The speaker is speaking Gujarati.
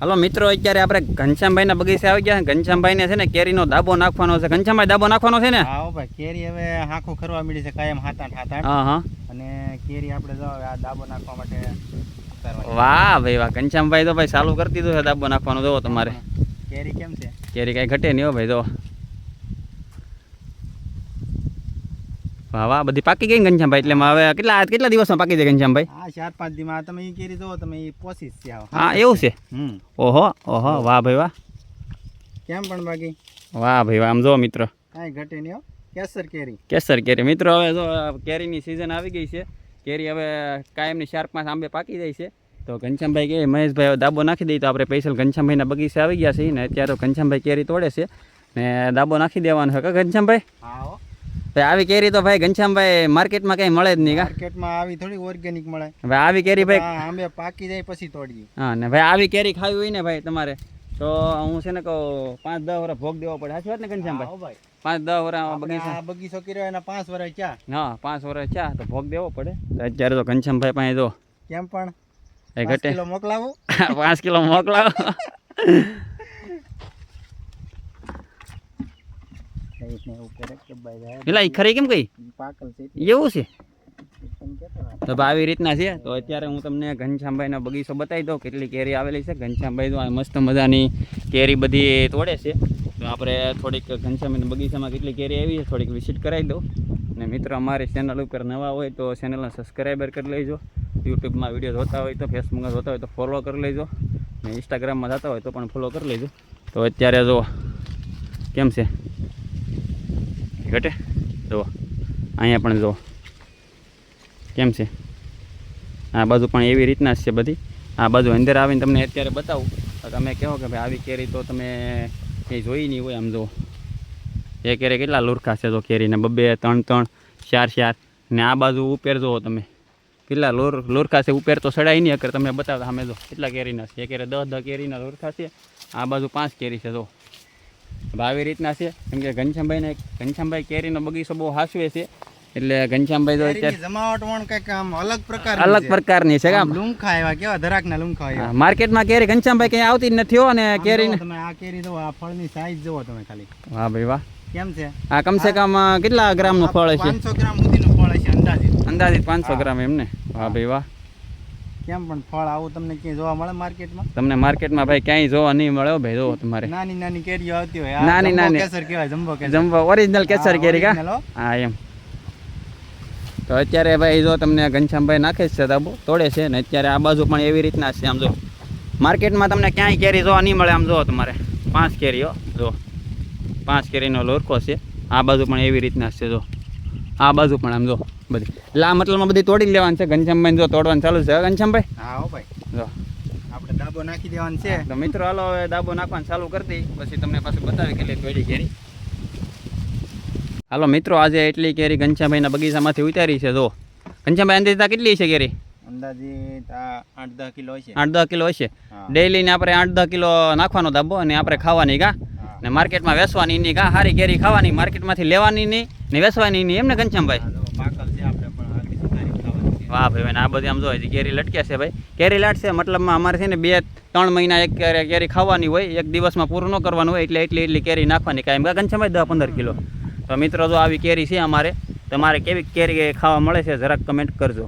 હાલો મિત્રો, અત્યારે આપણે ઘનશ્યામભાઈના બગીચે આવી ગયા. ઘનશ્યામભાઈને છે ને કેરીનો દાબો નાખવાનો છે. ઘનશ્યામભાઈ દાબો નાખવાનો છે ને? હા ભાઈ, કેરી હવે હાંખું ખરવા મળી છે કાયમ 7-8. હા. અને કેરી આપણે જો આ દાબો નાખવા માટે વાહ ભાઈ વાહ. ઘનશ્યામભાઈ તો ભાઈ ચાલુ કરી દીધું છે દાબો નાખવાનું. જોવો તમારે કેરી કેમ છે? કેરી કઈ ઘટે નહીં હો ભાઈ. જો વાહ વાહ, બધી પાકી ગઈ ઘનશ્યામભાઈ. એટલે હવે કેટલા દિવસમાં પાકી જાય ઘનશ્યામભાઈ? હા, 4-5 દિવસમાં. તમે એ કેરી જોવો, તમે એ પોસીસ છે. હા એવું છે. ઓહો વાહ ભાઈ વાહ. કેમ પણ બાકી? વાહ ભાઈ વાહ. આમ જો મિત્રો કાંઈ ઘટે નહીં હો. કેસર કેરી મિત્રો. હવે જો કેરીની સિઝન આવી ગઈ છે. કેરી હવે કાયમની 4-5 આંબે પાકી જાય છે. તો ઘનશ્યામભાઈ કે મહેશભાઈ દાબો નાખી દઈએ. તો આપણે સ્પેશિયલ ઘનશ્યામભાઈના બગીચે આવી ગયા છીએ ને અત્યારે તો ઘનશ્યામભાઈ કેરી તોડે છે ને દાબો નાખી દેવાનો છે. ઘનશ્યામભાઈ આવી કેરી તો ભાઈ ઘનશ્યામભાઈ માર્કેટમાં કઈ મળે જ નહીં. માર્કેટમાં આવી થોડી ઓર્ગેનિક મળે. હવે આવી કેરી ભાઈ આંબે પાકી જાય પછી તોડીએ. હા ને ભાઈ, આવી કેરી ખાવી હોય ને ભાઈ તમારે તો હું છે ને કહું 5-10 વર્ષ ભોગ દેવો પડે. સાચી વાત ને ઘનશ્યામભાઈ? 5-10 વર્ષ બગીચો કર્યો એના 5 વર્ષ ચા. હા, 5 વર્ષ ચા તો ભોગ દેવો પડે. અત્યારે તો ઘનશ્યામભાઈ પાસે જો કેમ પણ એ ઘટે 5 કિલો મોકલાવું. 5 કિલો મોકલાવો. પેલા ખરી કેમ કઈ એવું છે? તો આવી રીતના છે. તો અત્યારે હું તમને ઘનશ્યામભાઈનો બગીચો બતાવી દઉં કેટલી કેરી આવેલી છે. ઘનશ્યામભાઈ તો આ મસ્ત મજાની કેરી બધી તોડે છે. તો આપણે થોડીક ઘનશ્યામભાઈના બગીચામાં કેટલી કેરી આવી છે થોડીક વિઝિટ કરાવી દઉં. અને મિત્રો અમારી ચેનલ ઉપર નવા હોય તો ચેનલને સબસ્ક્રાઈબર કરી લેજો. યુટ્યુબમાં વિડીયો જોતા હોય તો, ફેસબુકમાં જોતા હોય તો ફોલો કરી લેજો. ને ઇન્સ્ટાગ્રામમાં જતા હોય તો પણ ફોલો કરી લેજો. તો અત્યારે જો કેમ છે ઘટે જુઓ. અહીંયા પણ જુઓ કેમ છે. આ બાજુ પણ એવી રીતના જ છે બધી. આ બાજુ અંદર આવીને તમને અત્યારે બતાવું તો તમે કહો કે ભાઈ આવી કેરી તો તમે કંઈ જોઈ નહીં હોય. આમ જુઓ એ કેરી કેટલા લુરખા છે તો કેરીને 2-3, 4 ને આ બાજુ ઉપેર જુઓ તમે કેટલા લુરખા છે. ઉપેર તો સડાય નહીં અગર તમને બતાવો સામે જો કેટલા કેરીના છે. એ કેરી 10 કેરીના લુરખા છે. આ બાજુ 5 કેરી છે. જો આવી રીતના છે. કેમ કે ઘનશ્યામભાઈ કેરીનો બગીચો બહુ હાસવે છે. એટલે ઘનશ્યામભાઈ તો અત્યારે જમાવટ પણ કંઈક આમ અલગ પ્રકારની છે. લુંખા એવા કેવા ધરાકના લુંખા એવા. માર્કેટમાં કેરી ઘનશ્યામભાઈ કઈ આવતી જ નથી હો. અને કેરી તમે આ કેરી જો, આ ફળની સાઈઝ જુઓ તમે ખાલી. વાહ ભાઈ વાહ. કેમ છે? આ કમસે કમ કેટલા ગ્રામનું ફળ હશે? 500 ગ્રામ સુધીનું ફળ હશે અંદાજિત 500 ગ્રામ એમને. વાહ ભાઈ વાહ. કેમ પણ ફળ આવું તમને ક્યાંય જોવા મળે માર્કેટમાં? તમને માર્કેટમાં ભાઈ ક્યાંય જોવા નહીં મળે ભાઈ. જોવો તમારે નાની કેરીઓ આવતી હોય. નાની કેસર કહેવાય. જમ્બો ઓરિજિનલ કેસર કેરી કા? હા એમ. તો અત્યારે ભાઈ જો તમને ઘનશ્યામભાઈ નાખે છે દાબો તોડે છે ને અત્યારે આ બાજુ પણ એવી રીતના છે. આમ જો માર્કેટમાં તમને ક્યાંય કેરી જોવા નહીં મળે. આમ જો તમારે 5 કેરીઓ જો 5 કેરીનો લોરકો છે. આ બાજુ પણ એવી રીતના છે. જો આ બાજુ પણ આમ જો બધી લા મતલબમાં બધી તોડી લેવાની છે. ઘનશ્યામભાઈ જો તોડવાનું ચાલુ છે. ઘનશ્યામભાઈ હા ભાઈ જો આપણે દાબો નાખી દેવાનું છે. તો મિત્રો હાલો હવે દાબો નાખવાનું ચાલુ કરી દઈ પછી તમને પાછું બતાવી કેટલી તોડી કેરી. હાલો મિત્રો, આજે એટલી કેરી ઘનશ્યામભાઈના બગીચામાંથી ઉતારી છે. જો ઘનશ્યામભાઈ અંદાજિત કેટલી છે કેરી? અંદાજિત 8-10 કિલો હશે. 8-10 કિલો હશે. ડેઈલી ને આપણે 8-10 કિલો નાખવાનો દાબો અને આપણે ખાવાની કા ને માર્કેટમાં વેચવાની નહીં કા. સારી કેરી ખાવાની, માર્કેટમાંથી લેવાની નહીં ને વેચવાની નહીં. એમ ને ઘનશ્યામભાઈ? વાહ ભાઈ. આ બધી આમ જો કેરી લટકે છે ભાઈ. કેરી લાટશે મતલબમાં અમારે છે ને 2-3 મહિના એક કેરી ખાવાની હોય. એક દિવસમાં પૂરું ન કરવાનું હોય. એટલે એટલી કેરી નાખવાની કાંઈ ઘનશ્યામભાઈ 10-15 કિલો. તો મિત્રો જો આવી કેરી છે અમારે. તમારે કેવી કેરી ખાવા મળે છે જરાક કમેન્ટ કરજો.